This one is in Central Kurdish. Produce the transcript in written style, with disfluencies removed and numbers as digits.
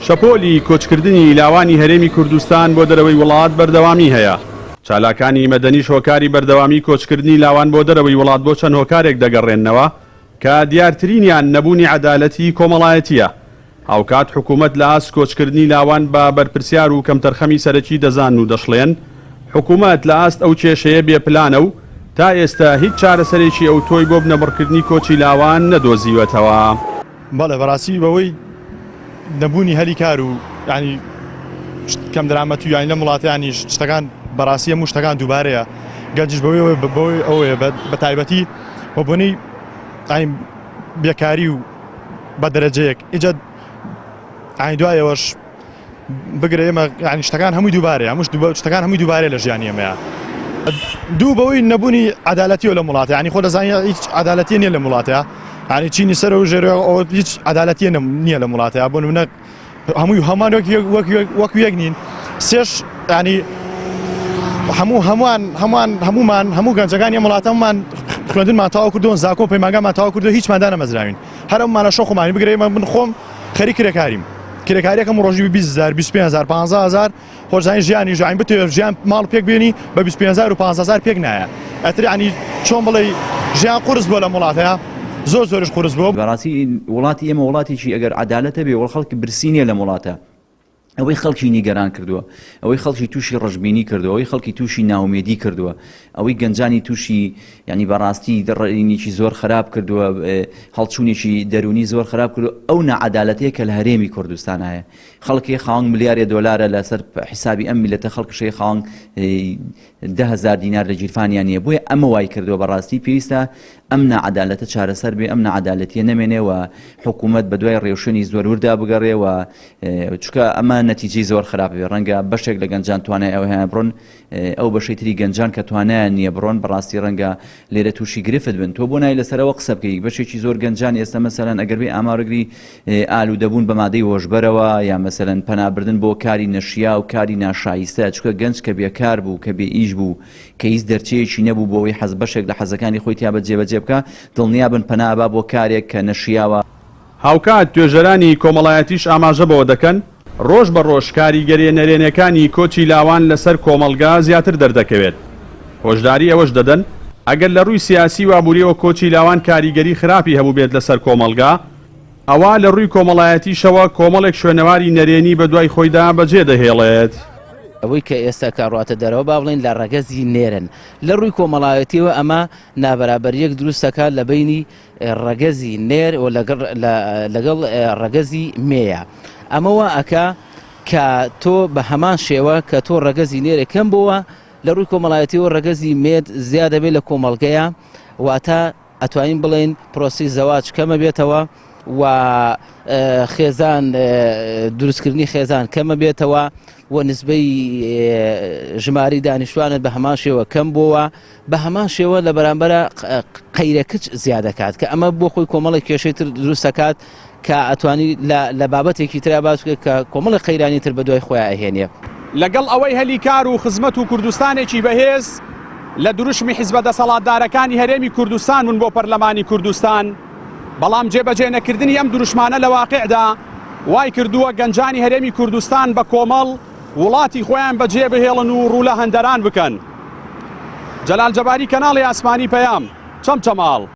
شەپۆلی کۆچکردنی لاوانی هەرێمی کوردستان بۆ دەرەوەی وڵات بەردەوامی هەیە. چالاکانی مەدەنیش هۆکاری بەردەوامی کۆچکردنی لاوان بۆ دەرەوەی وڵات بۆ چەند هۆکارێک دەگەڕێنەوە کە دیارترینیان نەبوونی عەدالەتی کۆمەڵایەتیە. هاوکات حکوومەت لە ئاست کۆچکردنی لاوان بە بەرپرسیار و کەمتەرخەمی سەرەکی دەزان و دەشڵێن حکوومەت لە ئاست ئەو کێشەیە بێپلانە و تا ئێستا هیچ چارەسەرێکی ئەو تۆی بۆ بنەبڕکردنی کۆچی لاوان نەدۆزیوەتەوە. بەڵێ بەڕاستی بەوەی نەبوونی هەلی کار و ینی کەم دەرامەت و یانی لە وڵاتیانی شتەکان بەڕاستی هەموو شتەکان دووبارەیە گەنجش بەوەی ئەوەیە بە تایبەتی بۆ بوونی بێکاری و بە دەرەجەیەک ئیجا دوایەوەش بگرە ئێمە ینی شتەکان هەمووی دووبارەیە هەموو شتەکان هەمووی دووبارەیە لە ژیانی ئێمەیە. دوو بەوەی نەبوونی عەدالەتیەوە لە وڵاتە ینی خۆ دەزانێت هیچ عەدالەتی نییە لە وڵاتەیە ینی چینی سەر و ژێر ئەوە هیچ عەدالەتی نییە لە وڵاتەیە بۆ نمونە هەمووی هەمان وەکو یەک نین. سێش ینی هەمومان هەموو گەنجەکانی وڵاتەمان خوێندنمان تەواو کردوون زاکۆ پەیمانگامان تەواو کردو هیچماندا نەمەزراوین هەر ئەومانە شەو خۆمانی بگرێ من خۆم خەریک کرێکاریم کرێکاریەکەم ڕۆژی 20,000 25,000 15,000 خۆشزانی ژیانی ژین بتێ ژیان ماڵ پێک بێنی بە 25,000 و 15,000 پێک نایە ئەتر ینی چۆن بڵێ ژیان قورس بۆ لە وڵاتەیە زۆرش قورس بۆ بەڕاستی وڵاتی ئێمە وڵاتێکی ئەگەر عەدالەتە بێ وڵ خەڵکی برسینیە لە وڵاتە ئەوەی خەڵکی نیگەران کردووە ئەوەی خەڵکی تووشی ڕژبینی کردووە ئەوەی خەڵکی تووشی ناومێدی کردووە ئەوەی گەنجانی تووشی ینی بەڕاستی دڕینێکی زۆر خراپ کردووە هەڵچوونێکی دەرونی زۆر خراپ کردو ئەو نەعەدالەتەیە کە لە هەرێمی کوردستان هەیە خەڵکی خاوەن ملیارێ دۆلارە لەسەر حسابی ئەم میلەتە خەڵکشەی خاوەن 10,000 دینار لە جیرفانیان نییە بۆیە ئەمە وای کردووە بەڕاستی پێویستە ئەم نەعەدالەتە چارەسەر بێ ئەم نەعەدالەتیە نەمێنێەوە حکوومەت بە دوای ڕێوشێنی زۆر وردا بگەڕێەوە چکە ئەمە نەتیجەی زۆر خراپ بێ ڕەنگە بەشێک لە گەنجان توانای ئەو هەیە بڕۆن ئەو بەشەی تری گەنجان کە توانایان نییە بڕۆن بەڕاستی ڕەنگە لێرە تووشی گرفت بن تۆ بۆ نای لەسەرەوە قسە بکەی بەشێکی زۆر گەنجان ئێستا مەسەلەن ئەگەر بێ ئامارەگری ئالوودەبوون بە مادەی هۆشبەرەوە یا مەسەلەن پەنابردن بۆ کاری نەشیا و کاری ناشایستە چکە گەنج کە بێکار بوو کە بێ ئیش بوو کە هیچ دەرچەیەکی نەبوو بۆەوەی حەز بەشێک لە حەزەکانی خۆی تیا بەجێبەجێ بکە دڵنیا بن پەنابا بۆ کارێک کە نەشیاوە. هاوکات توێژەرانی کۆمەڵایەتیش ئاماژە بەوە دەکەن ڕۆژ بە ڕۆژ کاریگەری نەرێنەکانی کۆچی لاوان لەسەر کۆمەڵگا زیاتر دەردەکەوێت. هۆشداری ئەوەش دەدەن ئەگەر لە ڕووی سیاسی و ئابووریەوە کۆچی لاوان کاریگەری خراپی هەبوو بێت لەسەر کۆمەڵگا ئەوە لە ڕووی کۆمەڵایەتیشەوە کۆمەڵێک شوێنەواری نەرێنی بە دوای خۆیدا بەجێ دەهێڵێت. ئەوەی کە ئێستا کاڕاتە دەرەوە با بڵێن لە ڕەگەزی نێرن لە ڕووی کۆمەڵایەتیەوە ئەمە نابەرابەریەک دروستەکە لە بینی ڕەگەزی نێر و لەگەڵ ڕەگەزی مێیە ئەمەوە ئەکا کە تۆ بە هەمان شێوە کە تۆ ڕەگەزی نێرە کەم بووە لە ڕووی کۆمەڵایەتیەوە ڕەگەزی مێت زیادە بێت لە کۆمەڵگەیە واتە ئەتوانین بڵێن پرۆسی زەواج کەمە بێتەوە و خێزان دروستکردنی خێزان کەمە بێتەوە و نسبەی ژماری دانیشتوانت بە هەمان شێوە کەم بووە بە هەمان شێوە لە بەرامبەرە قەیرەکچ زیادەکات کە ئەمە بۆ خۆی کۆمەڵی کێشەی تر دروستەکات کە ئەتوانی لە بابەتێکی ترا باس کە کۆمەڵی قەیرانی تر بە دوای خۆیان ئەهێنێ. لەگەڵ ئەوەی هەلی کار و خزمەت و کوردستانێکی بەهێز لە دروشمی حیزبە دەسەڵاتدارەکانی هەرێمی کوردستان بوون بۆ پەرلەمانی کوردستان بەڵام جێبەجێ نەکردنی ئەم دروشمانە لە واقعدا وای کردووە گەنجانی هەرێمی کوردستان بە کۆمەڵ وڵاتی خۆیان بەجێ بهێڵن و ڕوو لە هەندەران بکەن. جەلال جەباری کەناڵی ئاسمانی پەیام چەمچەماڵ.